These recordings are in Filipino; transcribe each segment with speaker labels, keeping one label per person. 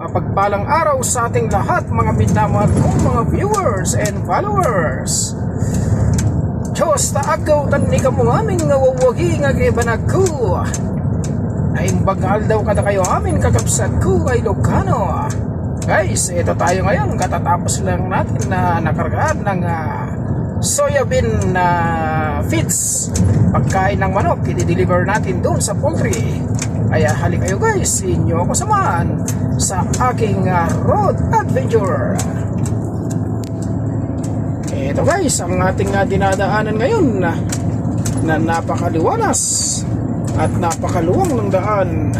Speaker 1: Mapagpalang araw sa ating lahat mga minamahal kong mga viewers and followers. Diyos taagaw tan ni kamo aming ngawawagi nga gibanag ko. Ay bagal daw kada kayo amin kakabsat ko kay Ilocano. Guys, ito tayo ngayon. Katatapos lang natin na nakargaan ng soybean na feeds. Pagkain ng manok, i-deliver natin doon sa poultry. Kaya halik kayo guys, inyo ako samahan sa aking road adventure. Ito guys, ang ating dinadaanan ngayon na napakaliwalas at napakaluwang ng daan.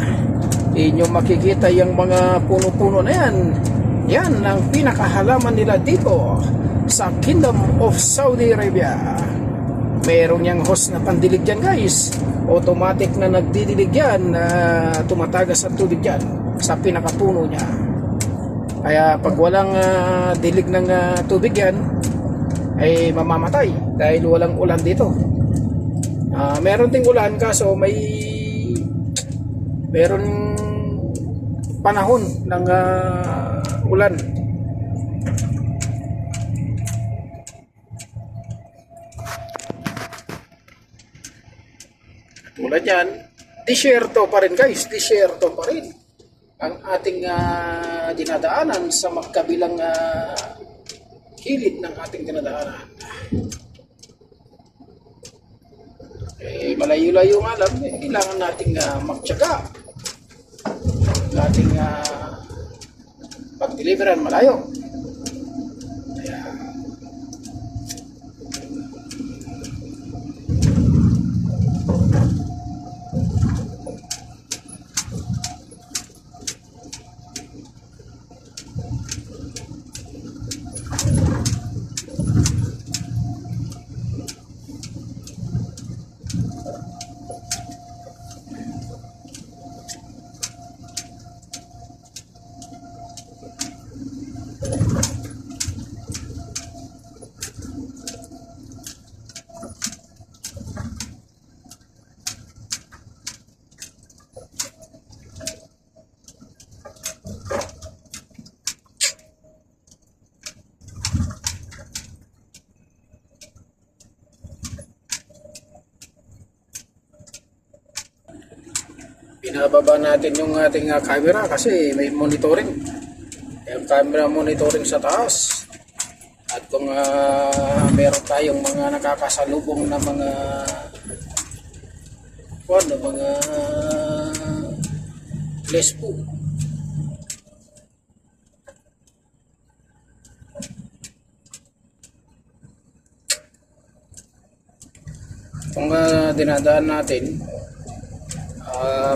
Speaker 1: Inyo makikita yung mga puno-puno na yan. Yan ang pinakahalaman nila dito sa Kingdom of Saudi Arabia. Meron yang hose na pandilig dyan guys. Automatic na nagdidilig yan, tumatagas ang tubig dyan sa pinakapuno niya. Kaya pag walang dilig ng tubig yan, ay mamamatay dahil walang ulan dito. Meron ding ulan kaso meron panahon ng ulan. Tulad yan, disyerto pa rin guys, disyerto pa rin ang ating dinadaanan sa magkabilang kilid ng ating dinadaanan. Malayo-layo nga lang, kailangan nating magtyaga. Nating pag-deliveran malayo. Pinababa natin yung ating camera kasi may monitoring. Yung camera monitoring sa taas. At kung meron tayong mga nakakasalubong na mga lesbo. Kung dinadaan natin,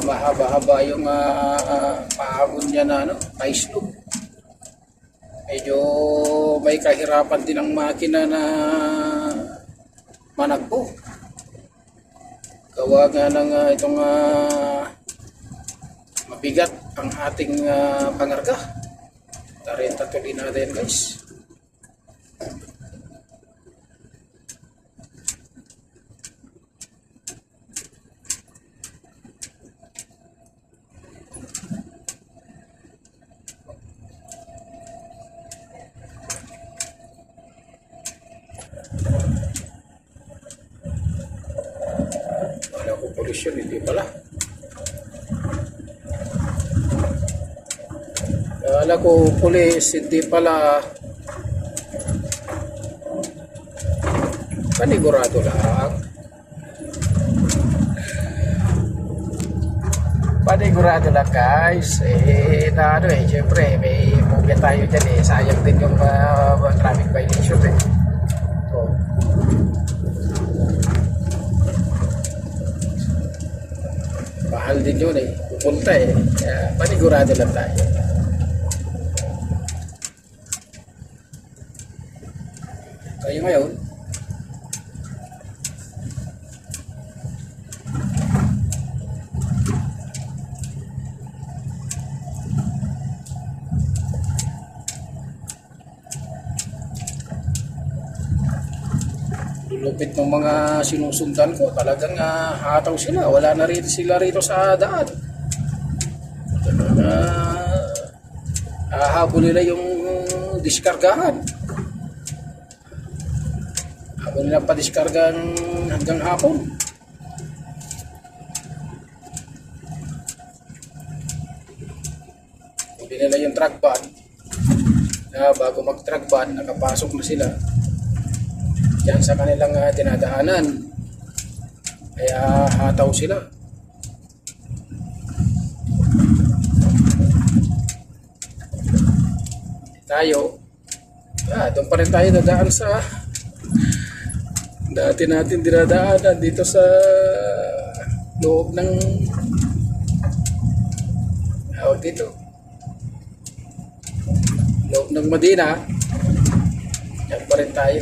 Speaker 1: mahaba-haba yung pahagod niya na paislog. Medyo may kahirapan din ang makina na managpo. Gawa nga ng itong mabigat ang ating pangarga. Tarenta tuloy natin guys. Polisyon, hindi pala. Kala ko pulis, hindi pala. Panigurado lang. Panigurado lang guys. Siyempre may mobile tayo dyan sayang din yung traffic violation mahal din yun pupunta panigurado lang tayo. Kaya ngayon lupit ng mga sinusundan ko, talagang hataw sila, wala na rin sila rito sa daan. Habol nila yung diskargahan. Habol nila pa diskargahan hanggang hapon. Huli nila yung truck van. Bago mag-truck van, nakapasok na sila diyan sa kanilang dinadaanan. Kaya hataw sila. Tayo, doon pa rin tayo dadaan sa dati natin dinadaanan dito sa loob ng dito loob ng Medina. Diyan pa rin tayo.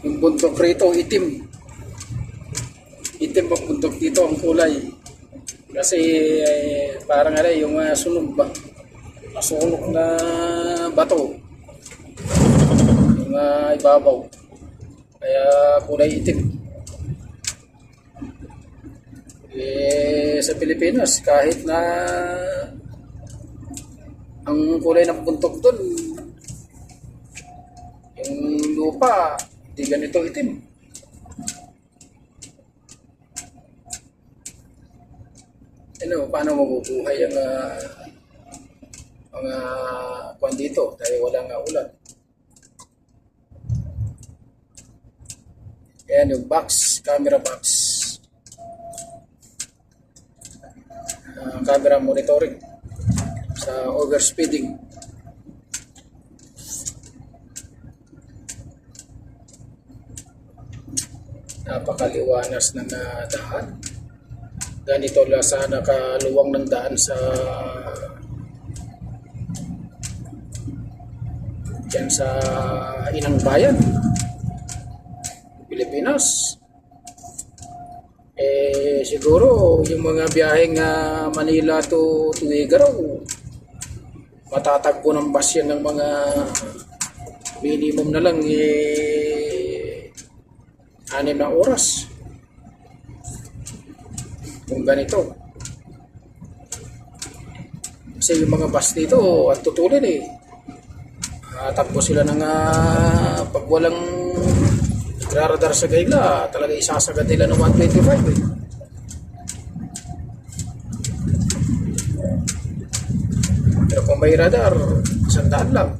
Speaker 1: Yung bundok rito, itim. Itim ang bundok dito, ang kulay. Kasi parang yung sunog ba? Masunog na bato. Yung ibabaw. Kaya kulay itim. Sa Pilipinas, kahit na ang kulay ng bundok doon, yung lupa, di ganito itim. Paano mabubuhay ang mga kwan dito dahil walang ulan. Ayan yung box, camera box. Camera monitoring sa overspeeding. Napakaliwanas ng daan. Ganito lang sana kaluwang ng daan sa dyan sa Inang Bayan, Pilipinas. Siguro yung mga biyaheng Manila to Tuguegarao, matatagpo ng bus yan ng mga minimum na lang 6 na oras. Kung ganito. Kasi yung mga bus dito, ang tutulin takbo sila ng pag walang nagraradar sa gaila, talaga isasagad nila ng 125 Pero kung may radar, 100 lang.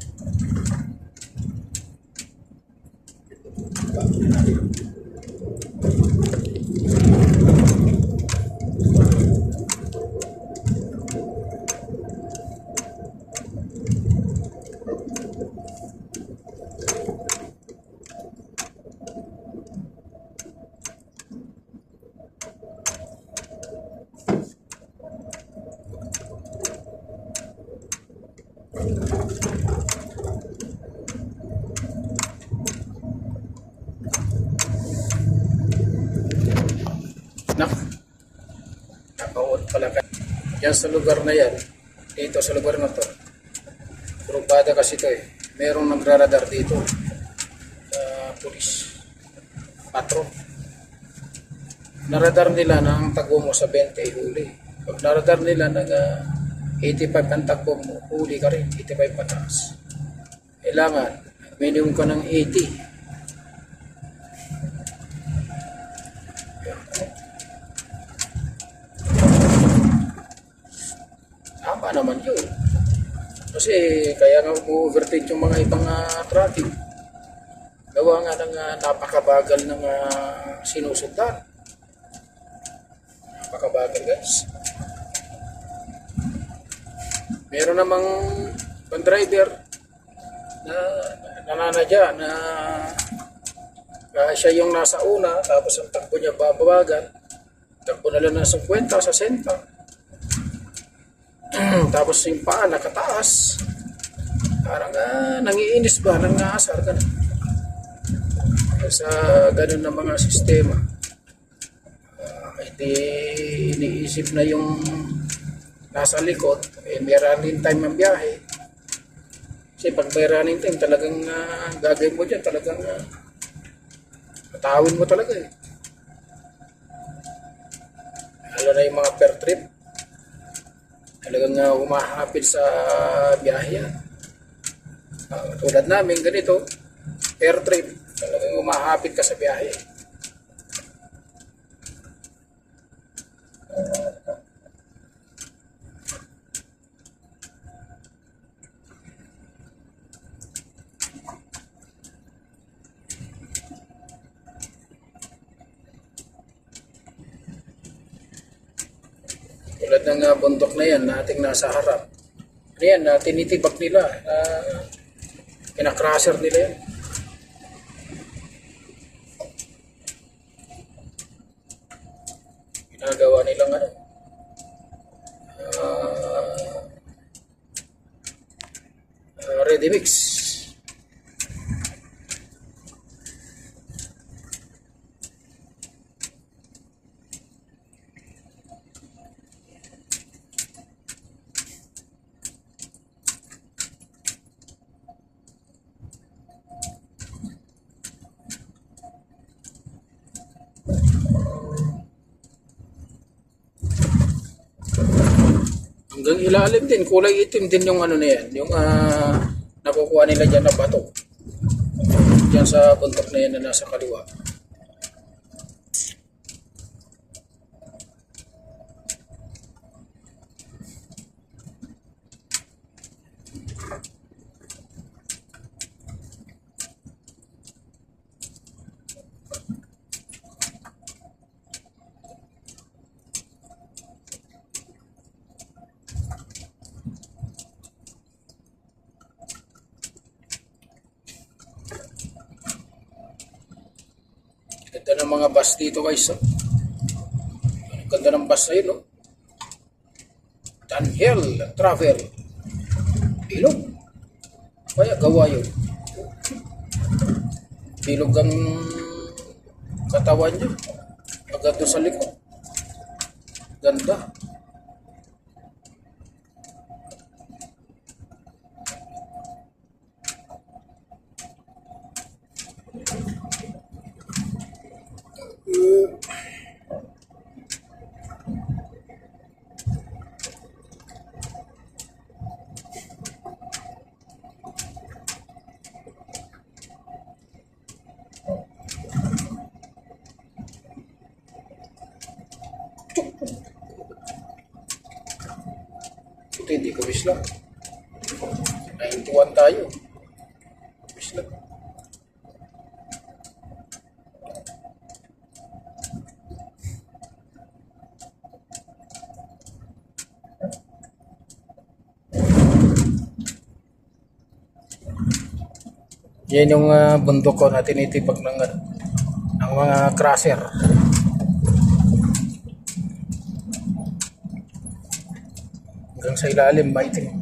Speaker 1: Nakaon pala ka. Yan sa lugar na yan, dito sa lugar na to, probada kasi ito merong nagraradar dito pulis patro. Naradar nila ng tagbo mo sa 20 huli. Pag naradar nila ng 85 ang tagbo mo, huli ka rin 85 pataas. Kailangan minimum ka ng 80. Tama naman yun. Kasi kaya nga overtake yung mga ibang traffic. Gawa nga ng napakabagal ng sinusundan. Napakabagal guys. Meron namang pang driver na nananadya na siya yung nasa una tapos ang takbo niya babawagan. Takbo na lang ng 50, 60. Tapos yung paa nakataas. Parang nangiinis ba, nangasar ka na. Sa ganun ng mga sistema. Hindi iniisip na yung nasa likod, may running time ang biyahe. Kasi pag may running time, talagang gagawin mo dyan, talagang matawin mo talaga Lalo na yung mga per trip. Talagang humahapit sa biyahe yan. Tulad namin ganito, per trip, talagang humahapit ka sa biyahe. Tulad ng bundok na yan, nating nasa harap. Ano yan, tinitibak nila, kinakrasher nila yan. Ginagawa nilang ready mix. Hanggang ilalim din, kulay itim din yung na yan, yung nakukuha nila dyan na bato. Dyan sa bundok na yan na nasa kaliwa. Ganda ng mga bus dito guys. Ganda ng bus na yun. Daniel Travel. Bilog. Kaya gawa yun. Bilog ang katawan nyo. Maganda sa likod. Ganda. Ito hindi ko wish lang. 91 tayo. Wish lang. Yan yung bundok ko na tinitipag ng mga crusher. Hanggang sa ilalim, maitim.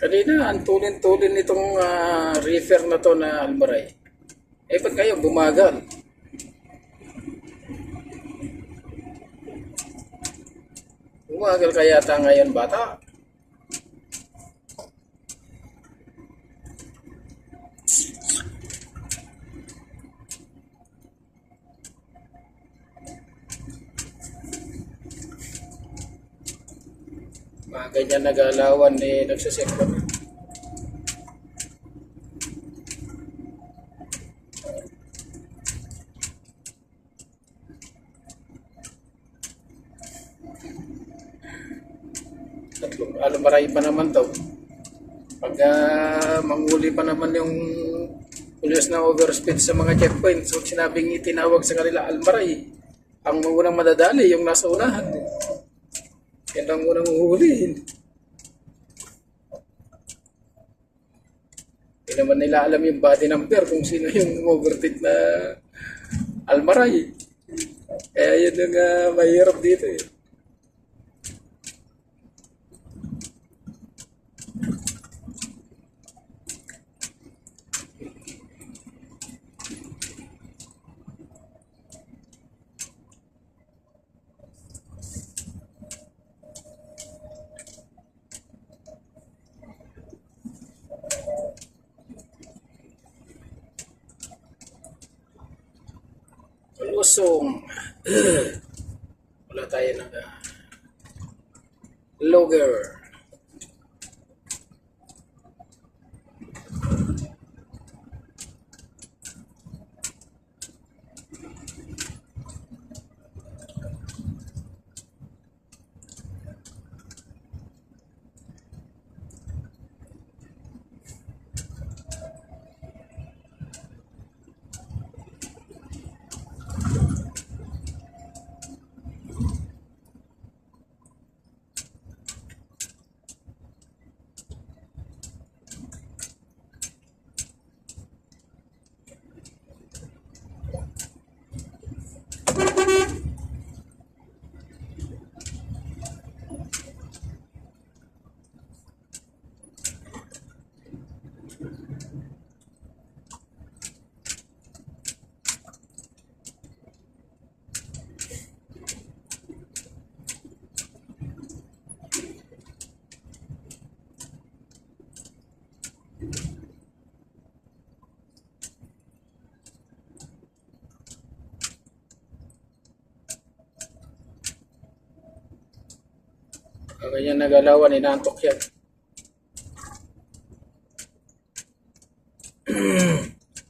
Speaker 1: Kanina, ang tulin-tulin nitong reefer na to na Almaray. Eh, ba't kayo bumagal? Bumagal kaya yata ngayon, bata? Mga ganyan nag-alawan eh, nagsasekot. Tatlong Almaray pa naman to. Pag manghuli pa naman yung pulis na overspeed sa mga checkpoint, so sinabing itinawag sa kanila Almaray, ang unang madadali yung nasa unahan. Yan ang unang uhulihin. Hindi naman nila alam yung body number kung sino yung overtake na Almaray. Kaya yun yung mahirap dito eh. Samsung. Wala tayo ng logger. Ganyan nagalawan, inantok yan.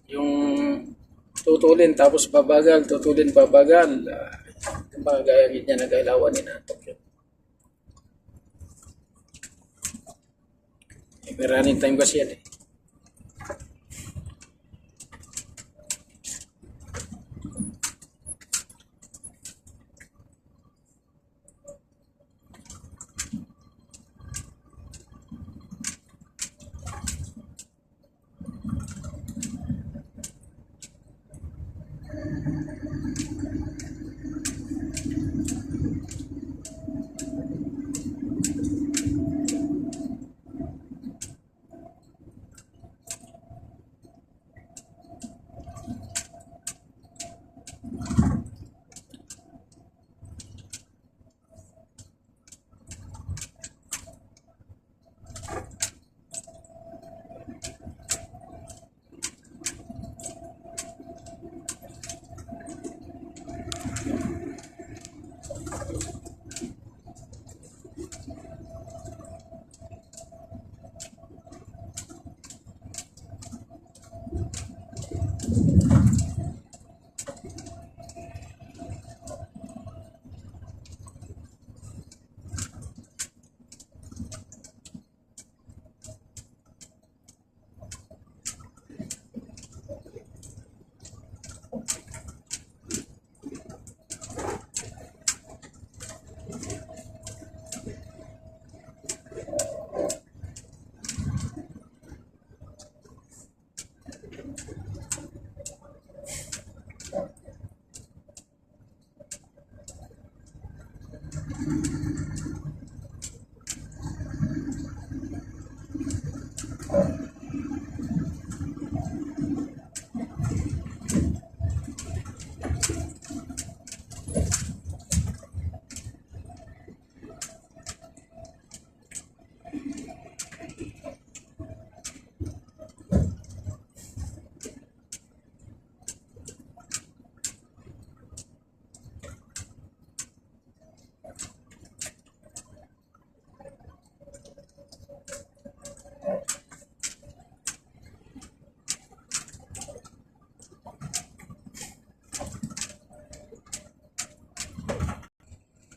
Speaker 1: Yung tutulin tapos babagal, tutulin babagal. Yung mga ganyan nagalawan, inantok yan. May running time kasi yan eh.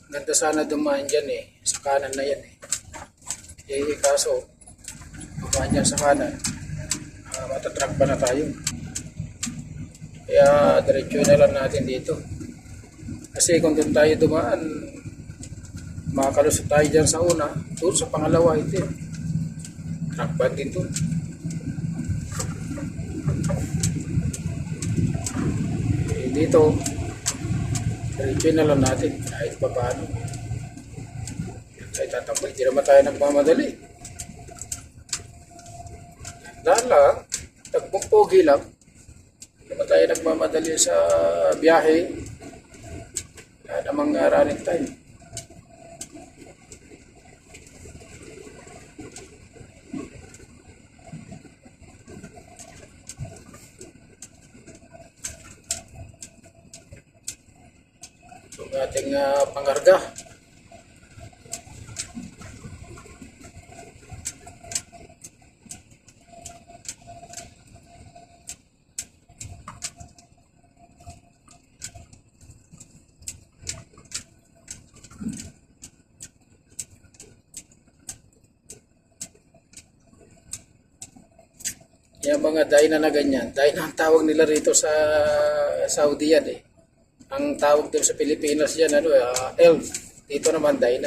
Speaker 1: Ganda sana dumaan dyan eh. Sa kanan na yan eh. Kaso, dumaan dyan sa kanan. Matatrack pa na tayo. Kaya diretso na lang natin dito. Kasi kung doon tayo dumaan, makakalusot tayo dyan sa una. Doon sa pangalawa ito eh. Track ban din doon. Dito, diretso na lang natin kahit pa paano. Kahit tatambay, hindi naman tayo nagmamadali. Dahil lang, tagbong pogi lang. Hindi naman tayo nagmamadali sa biyahe. Wala namang running time. ating pangarga. Yung mga Dyna na ganyan, Dyna ang tawag nila rito sa Saudi yan eh. Ang tawag din sa Pilipinas yan, ELF. Dito naman Dyna.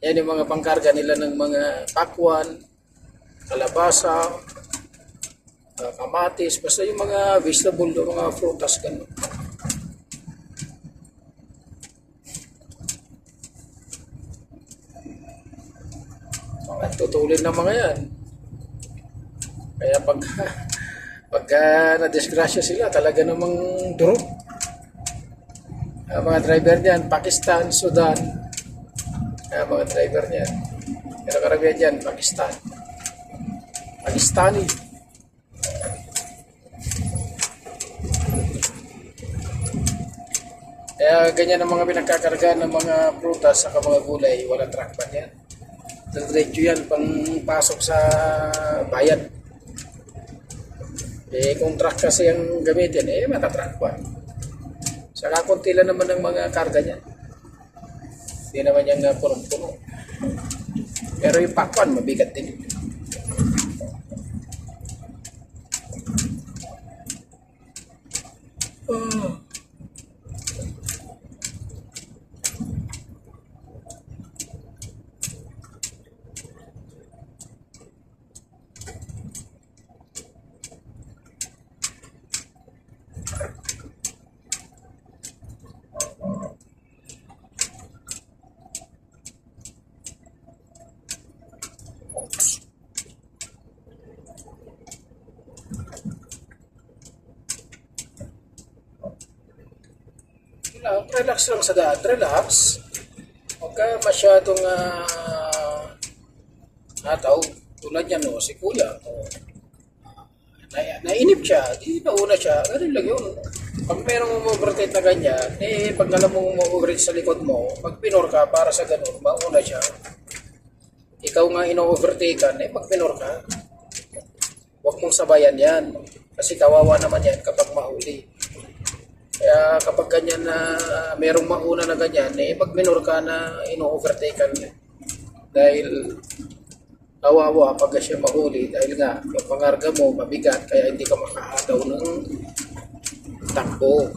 Speaker 1: Yan yung mga pangkarga nila ng mga pakwan, kalabasa, kamatis, basta yung mga vegetable, mga frutas, gano'n. Mga tutulin ng mga yan. Kaya pagka na-disgrasya sila, talaga namang durog. Mga driver niyan, Pakistan, Sudan. Mga driver niyan. Pero karamihan dyan, Pakistani. Kaya ganyan ang mga pinagkakarga ng mga prutas sa mga gulay, walang truck ban yan. Diretso yan pang pasok sa bayan. Kung truck kasi ang gamitin, matatrack pa. Saka konti lang naman ng mga karga niya. Hindi naman yan punong-puno. Pero yung pakwan, mabigat din. Relax lang sa daan, relax. Huwag ka masyadong nataw. Tulad yan, si kuya. Nainip siya, di nauna siya. Ganun lang yun. Pag merong overtake na ganyan, pag alam mo overtake sa likod mo, pag pinor ka para sa ganun, mauna siya. Ikaw nga ino-overtakean, pag pinor ka, huwag mong sabayan yan. Kasi kawawa naman yan kapag mahuli. Kaya kapag ganyan na merong mauna na ganyan, pag minor ka na ino-overtakean dahil kawawa pag siya mahuli dahil nga yung pangarga mo mabigat kaya hindi ka makahataw ng takbo.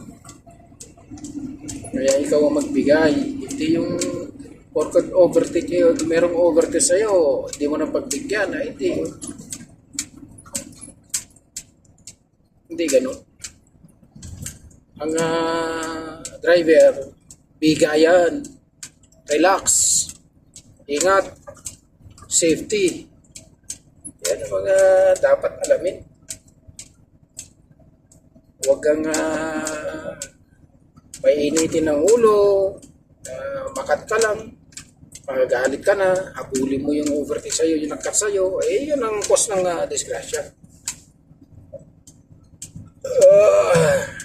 Speaker 1: Kaya ikaw ang magbigay, hindi yung porkod overtake yun, merong overtake sa'yo, hindi mo na pagbigyan, hindi ganun. Ang driver, bigayan, relax, ingat, safety. Yan ang mga dapat alamin. Huwag kang painitin ng ulo, makat ka lang, pagagalit ka na, habulin mo yung overtake sa'yo, yung nagkat sa'yo, yun ang cause ng disgrasya.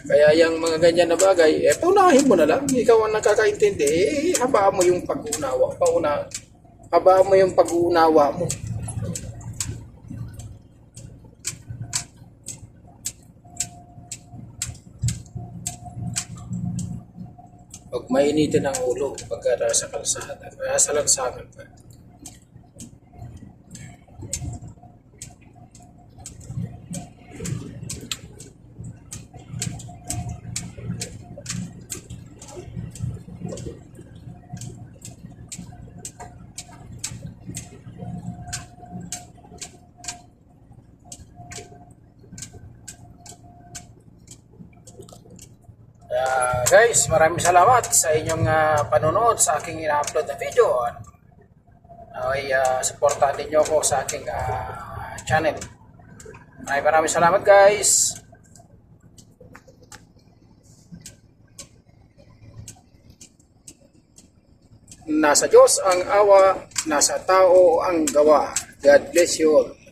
Speaker 1: Kaya yung mga ganyan na bagay, paunahin mo na lang. Ikaw ang nakakaintindi, habaan mo yung pag-unawa. Habaan mo yung pag-uunawa mo. Huwag mainitin ang ulo pagka sa kalsada, sa lansangan pa. Guys, maraming salamat sa inyong panonood sa aking ina-upload na video. Supportahan din nyo ako sa aking channel. Maraming salamat guys. Nasa Diyos ang awa, nasa tao ang gawa. God bless you all.